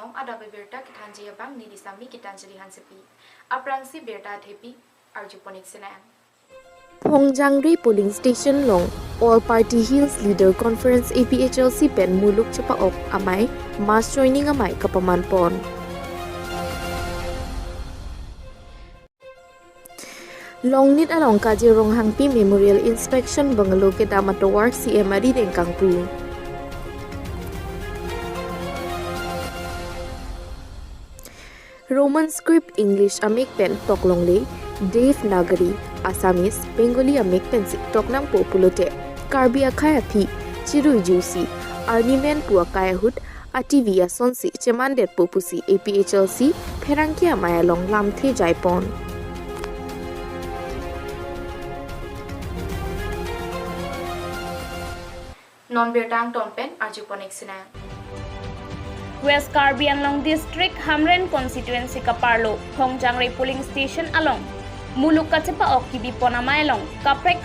Anglong Adap abirta kitanji abang ni disami kitanjali hansepi aprangsi birta thepi arjuponik senan Pongjangri polling station long all party hills leader conference APHLC pen muluk chapa ok amai mass joining amai kapaman pon Longnit along Kajirong Hangpi Memorial Inspection Bangalo ke Damatowar CM Adi Dengkangpu Roman script English amik pen toklongle Dave Nagari Assamese Bengali amik pen sik toknang populote Karbi Akhaya Phi Chirui Jusi Arnimen Puakaya Hut Ativia Sonsi Chemandet Popusi APHLC Pherangkia Mayalong Lamthe Jaipon non-birtang tonpen arjuponik senan West Karbi Anglong District Hamren Constituency Kaparlo Pongjangri Polling Station along Muluk Kachepa Okibi Ponamai along Kaprek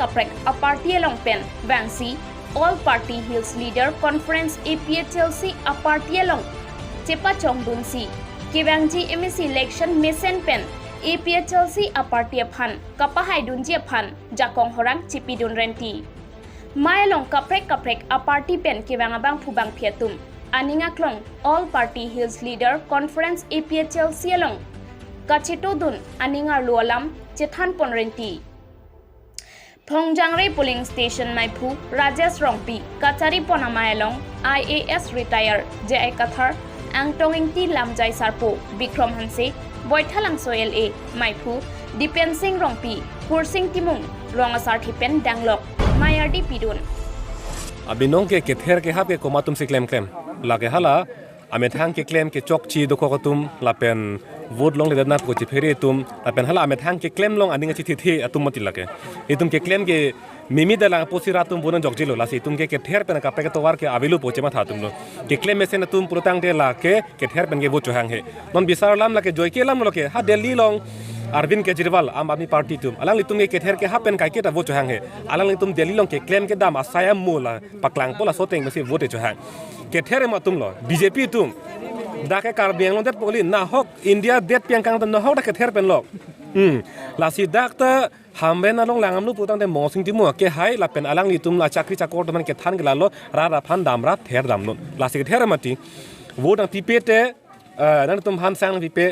a party along pen Vansi All Party Hills Leader Conference APHLC a party along Chepa Chongdunsi Kivangji MEC Election Mesen pen APHLC a party aphan Kapahai Dunji aphan Jakong Horang Chipidun Renti Mayalong kaprek a party pen kivangabang phubang phiatum aninga klong all party hills leader conference APHLC along kachito dun aninga lualam chethan ponrenti Pongjangri polling station maipu Rajesh Rongpi kachari ponamayalong IAS retire JI Kathar angtongingti lamjai sarpo Bikram Hanse Boithalang Soil A maipu Dipensing Rongpi Kursing Timung Rongasar Thipen Danglok Mayardi Pidun Abinong ke kether ke hap ke komatum se klem lage hala amethang ke klem ke chokchi do kokatum lapen vote long le na ko chifere tum lapen hala amethang ke klem long aninga chithi the atum mati lage itum ke klem ke mimi dala posiratum bonan jogjilo lasi tum ke kether pen ka peke towar ke abilu poche ma thatum no ke klem mesen tum protang de la ke kether pen ke vote hang he non bisar lam la ke joy ke lam lo ke ha delhi long Arvind Kejriwal Aam Aadmi Party tum alang litum ke kether ke hapen kai ke ta vote hang he alang litum Delhi long ke claim ke dam asaya mula paklang pola soteng mesi vote cho hang kether ma tum lo BJP tum da ke Karbi Anglong det poli na hok India det piang kang na hok da kether pen lo la si dakta hamben along langam lu putang de mosing timu ke hai la pen alang litum la chakri chakor man ke than gla lo ra phan dam ra ther dam non la si kether mati vote ang pipete nan tum han sang pipe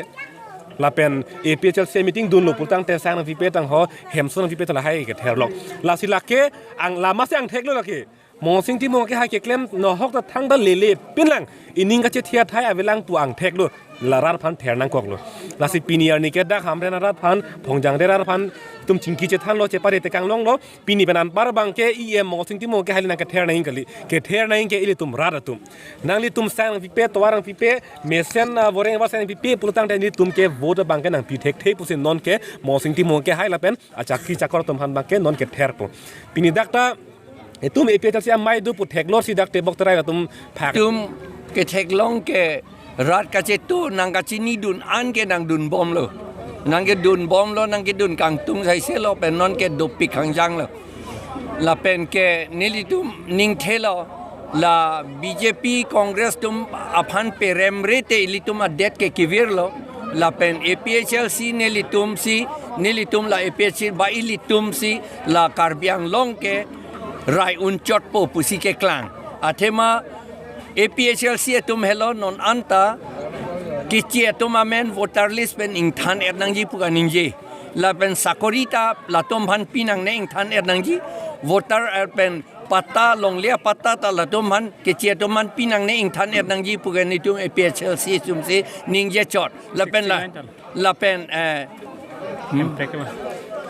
lapen APHLC meeting dun lo putang te sang vipe tang ho hemson vipe tala hai ke therlok la silake ang lama se ang theklo lake mo sing ti mo ke hai ke klem no hok ta thang da lele pinlang ining ka che thia thai avelang tu ang theklo la rar phan ther nang koklo la si pinier ni ke da hamre na rar phan phongjang de rar phan tum chingki che than lo che pare te kang long lo pini banan par bang ke em mo sing ti mo ke hai na ke ther naing kali ke ther naing ke ili tum rar tum nang li tum sang vipe to warang vipe mesen boreng wa sang vipe pulutang de ni tum ke vote bang ke nang pi thek thek pusin non ke mo sing ti mo ke hai la pen a chakri chakor tum han bang ke non ke ther po pini dakta etum APHLC mai du pu thek lor si dakte bok trai tum phak tum ke thek long ke rat ka che tu nang ka chini dun an ke nang dun bom lo nang ke dun bom lo nang ke dun kang tung sai se lo pen non ke do pi khang jang lo la pen ke nili tum ning thelo la BJP Congress tum aphan pe remre te ili tum adet ke kivir lo la pen APHLC nili tum la APHLC ba ili tum si la Karbi Anglong ke rai un chot po pusi ke klang athema APHLC tum hello non anta kichi tum amen voter list pen ing than ernangji puka ningji la pen sakorita la tum han pinang ne ing than ernangji voter pen pata long lia pata ta la tum han kichi tum han pinang ne ing than ernangji puka ni tum APHLC tum se ningje chot la pen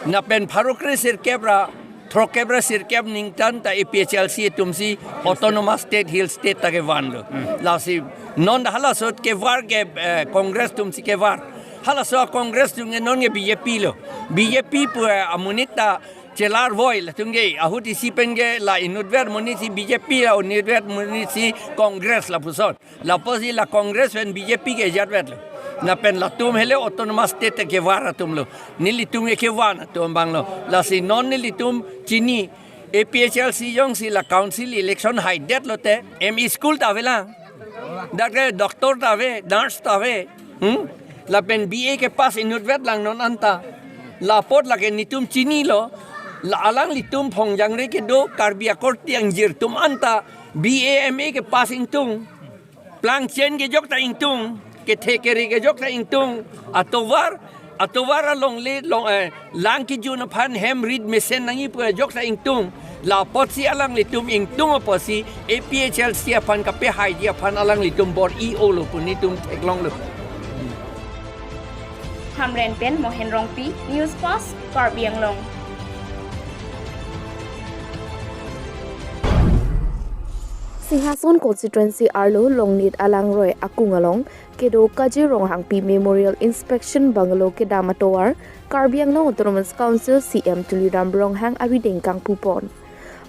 na pen pharokre sir kebra Trokebra sirkeb ningtan ta APHLC tumsi autonomous state hill state ta ke vanlo la si non hala sot ke var ke congress tumsi ke var hala so congress tunge non ke BJP pu amunita chelar voil tunge ahuti sipenge la inudver munisi BJP la inudver munisi congress la pusot la posi la congress ven BJP ke jadvet na pen la tum hele autonomous state ke vara tum lo nili tum ke wana tum bang lo la si non nili tum chini APHLC yong si la council election high det lo te em school ta vela dat ke doktor tawe nurse tawe la pen BA ke pas inut vet lang non anta la pot la ke nitum chini lo la alang litum phong jang re ke do Karbi akort tiang jir tum anta BAMA ke pas intung plang chen ke jok ta intung ke thekeri ke jok ta intung atovar along le long lang ki juna phan hem read mesen nangi pu jok ta intung la pot si alang litum intung po si APHL si phan ka pe hai dia phan alang litum bor EO lo punitum theklong lo Hamren Pen Mohen Rongpi Newsfast Karbi Anglong Singhason constituency Arlo Longnit Alangroy Akungalong Kedo Kajirong Hangpi Memorial Inspection Bungalow Kedamatowar Karbi Anglong Autonomous Council CM Tuliram Bronghang Abideng Kang Pupon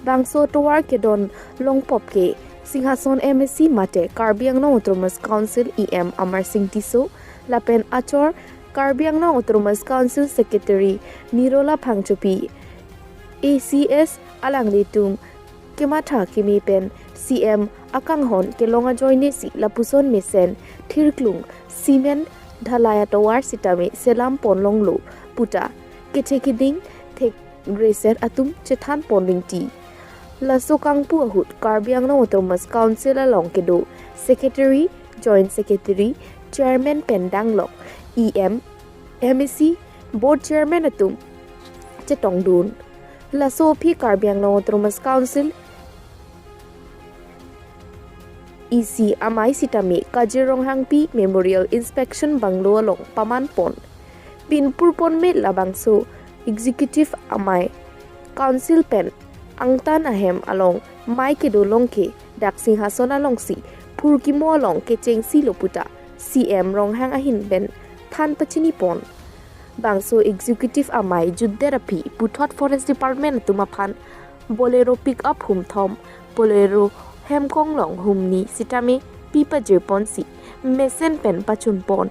Bangso Towar Kedon Longpop Ke Singhason MSC Mate Karbi Anglong Autonomous Council EM Amar Singh Tiso Lapen Achor Karbi Anglong Autonomous Council Secretary Nirola Phangchopi ACS Alangletung Kematha Kimipen CM Akanghon Kelonga Joinesi Lapuson Mesen Thirklung Cement Dhalaya Towar Sitame Selam Ponlonglo Puta Kethekiding Thek Reset Atum Chethan Ponlingti Lasokangpu Ahut Karbi Anglong Autonomous Council Along Kedo Secretary Joint Secretary Chairman Pendanglok EM MEC Board Chairman Atum Chetongdun Laso Phi Karbi Anglong Autonomous Council EC Amai Sitame Kajirong Hangpi Memorial Inspection Banglo Along Paman Pon Pinpur Pon Me Labangso Executive Amai Council Pen Angtan Ahem Along Mai Kedo Longke Dak Singhason Along Si Purkimo Along Kecheng Si Loputa CM Ronghang Ahin Ben Than Pachini Pon Bangso Executive Amai Judderapi Puthot Forest Department Tumaphan Bolero Pick Up Hum Thom Bolero Hemkong Long Humni Sitame Pipa Jirponsi Mesen Pen Pachun Pon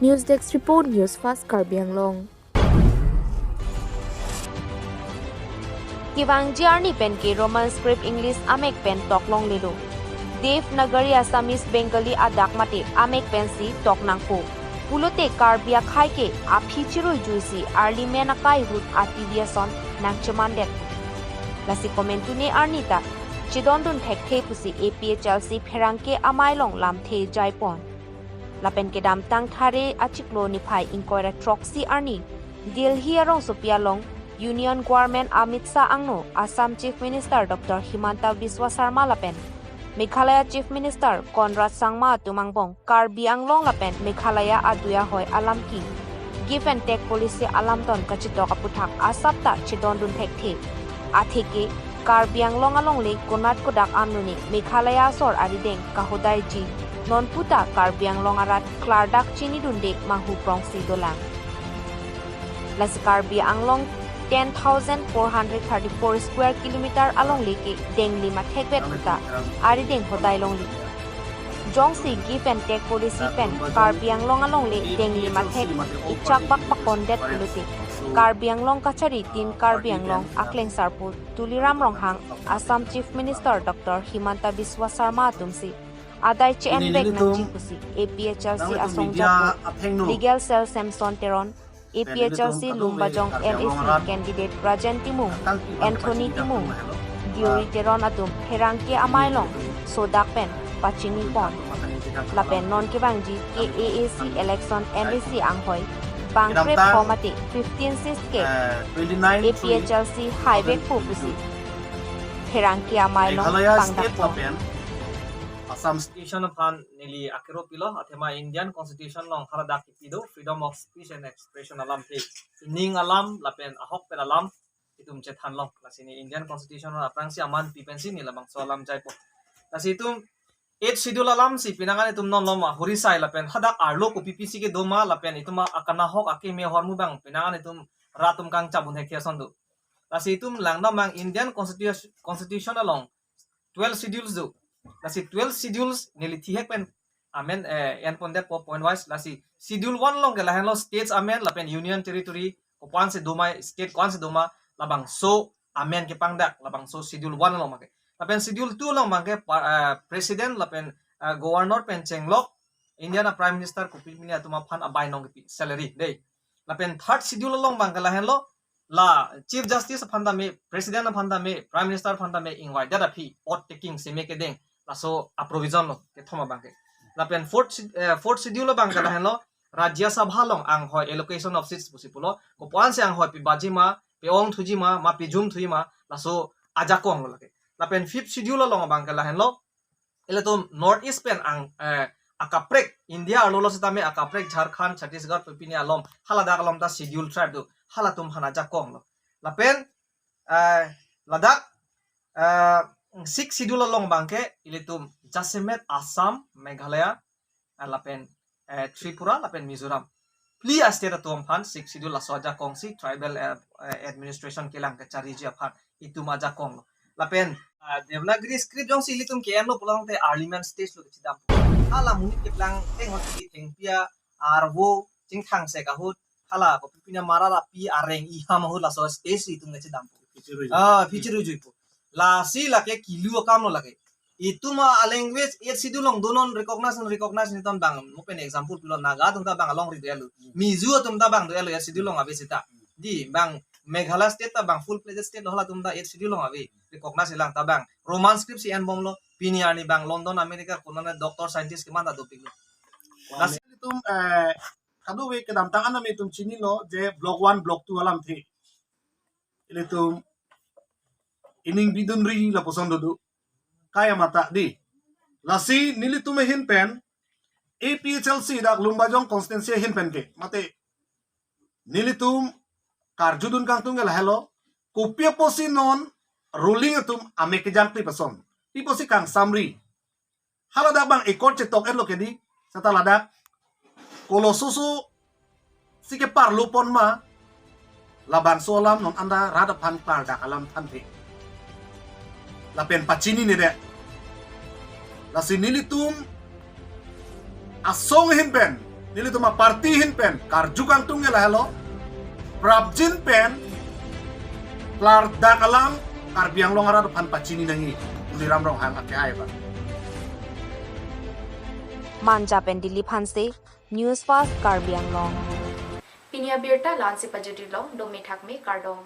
News Desk Report Newsfast Karbi Anglong Kiwang Jarni Pen ke Roman Script English Amek Pen Toklong Lido Dev Nagari Assamese Bengali Adap Mate Amek Pen Si Toknangpo Pulote Karbi Akhai ke Aphichiroi Juisi Arli Menakai Hut Ativiason Nangchamandet Lasi Komentune Arnita Chidondun Thekhe Pusi APHLC Pherangke Amailong Lamthe Jaipon Lapen ke dam tang thare achiklo niphai inkoira troxy arni Delhi arong sopialong Union Government Amit Shah Angno Assam Chief Minister Dr. Himanta Biswa Sarma Lapen Meghalaya Chief Minister Conrad Sangma Tumangbong Karbi Anglong Lapen Meghalaya Aduya Hoi Alamki Give and Take Policy Alamton Kachitok Aputhak Asapta Chidondun Thekhe Atheke Karbi Anglong along le Konat Kodak Amnuni Meghalaya Sor Arideng Kahodai Ji Non Puta Karbi Anglong Arat Klardak Chini Dunde Mahu Prongsi Dolang Las Karbi Anglong 10,434 square kilometer along leke Dengli Mathekbet Puta Arideng Hodai Longli Jongsi Give and Take Policy Pen Karbi Anglong along le Dengli Mathek Ichak Bak Pakondet Puluti Karbi Anglong Kachari Team Karbi Anglong Akleng Sarpur Tuliram Ronghang Assam Chief Minister Dr. Himanta Biswa Sarma Tumsi Adai Chen Beg Nangji Pusi APHLC Asongjapu Legal Cell Samson Teron APHLC Lumbajong LAC Candidate Rajan Timung Anthony Timung Diori Teron Atum Herangke Amailong Sodak Pen Pachini Pon Lapen Non Kibangji KAAC Election MAC Anghoy Bangkrep Komati 15 ke APHLC Highway Pupusi Herangke Amailong Pangdak Assam Constitution upon nearly Akiro Pilo, Atema Indian Constitution long Haradak Pido, Freedom of Speech and Expression Alam Pig, Ning Alam, Lapen Ahok Pen Alam, Itum Chetan Long, Lasini Indian Constitution, Apransi Aman Pipensi, Nilamang Solam Jaipo. Lasitum 8 Schedule Alam, si Pinangan itum non loma, Horisai Lapen, Hadak Arlo, PPC ke Doma, Lapen Ituma Akanahok, Akime Hormubang, Pinangan itum Ratum Kang Chabun Hekiasondo. Lasitum Langnamang Indian Constitution along 12 schedules do. Lasi 12 schedules nearly thihek pen amen en pondet po point wise lasi schedule 1 long ke lahen lo states amen lapen union territory ko pan se doma state kwan se doma labang so amen ke pangdak labang so schedule 1 long make lapen schedule 2 long make president lapen governor penceng lok Indian prime minister kupi mini atuma phan abai nong pi salary dei lapen third schedule long bangkala hen lo la chief justice phanda me president phanda me prime minister phanda me invite da phi pot taking se me ke deng la so approvision lo ke thoma bangke lapen fourth schedule bangkala hen lo Rajya Sabha long ang hoi allocation of seats pusipulo ko puan se ang hoi pi bajima pe ong thujima ma pi jum thuima la so aja kong lo lake lapen fifth schedule long bangkala hen lo ele to north east pen ang akaprek India lolo setame akaprek Jharkhand Chhattisgarh pipini alom halada alom ta schedule tribe do halatum hanaja kong lo lapen ladak six schedule long bangke ilitum Jaisalmer Assam Meghalaya lapen Tripura lapen Mizoram pli state atom phan six schedule lasoja kong si tribal administration kelang ke cari jia phan itu maja kong lo lapen Devanagari script jong si ilitum ke lo pulang te parliament stage lo chidam hala muni ke plang teng hot ki tengpia arwo jing thang se ka hut hala ko pipina marara pi areng I ham hut la so stage itum ke chidam feature juipo la si la ke kilu kam lo lage itu ma language et schedule long donon recognize ni ton bang open example pilo naga tum ta bang long ri delu mizu tum ta bang delu et schedule long abe sita di bang Meghalaya state ta bang full fledged state hola tum ta et schedule long abe recognize lang ta bang roman script si en bom lo pini ani bang London America kunana doctor scientist ke manda do piglo Kasi itum kadu we kedam tangan na itum chini lo je block 1 block 2 alam thi ilitum ining bidun ri la poson dodu kaya mata di lasi nilitum hin pen APHLC dak lumbajong constituency hin pen ke mate nilitum karjudun kang tunggal hello kupia posi non ruling itum ame ke jang poson ti posi kang samri halada bang ikot cetok lo kedi setelah dak kalau susu si ke parlu pon ma laban solam non anda rada pan par dak alam tanti lapen pacini ni dek la sinilitum asong hinpen nilitum a parti hinpen karjukang tunggel helo prabjin pen plar dak alam Karbi Anglong rada pan pacini nangi uliram rong hang ake ai ba Manja Pendili Phanse Newsfast Karbi Anglong Pinia abirta lansi pajudi long dong mithak me kardong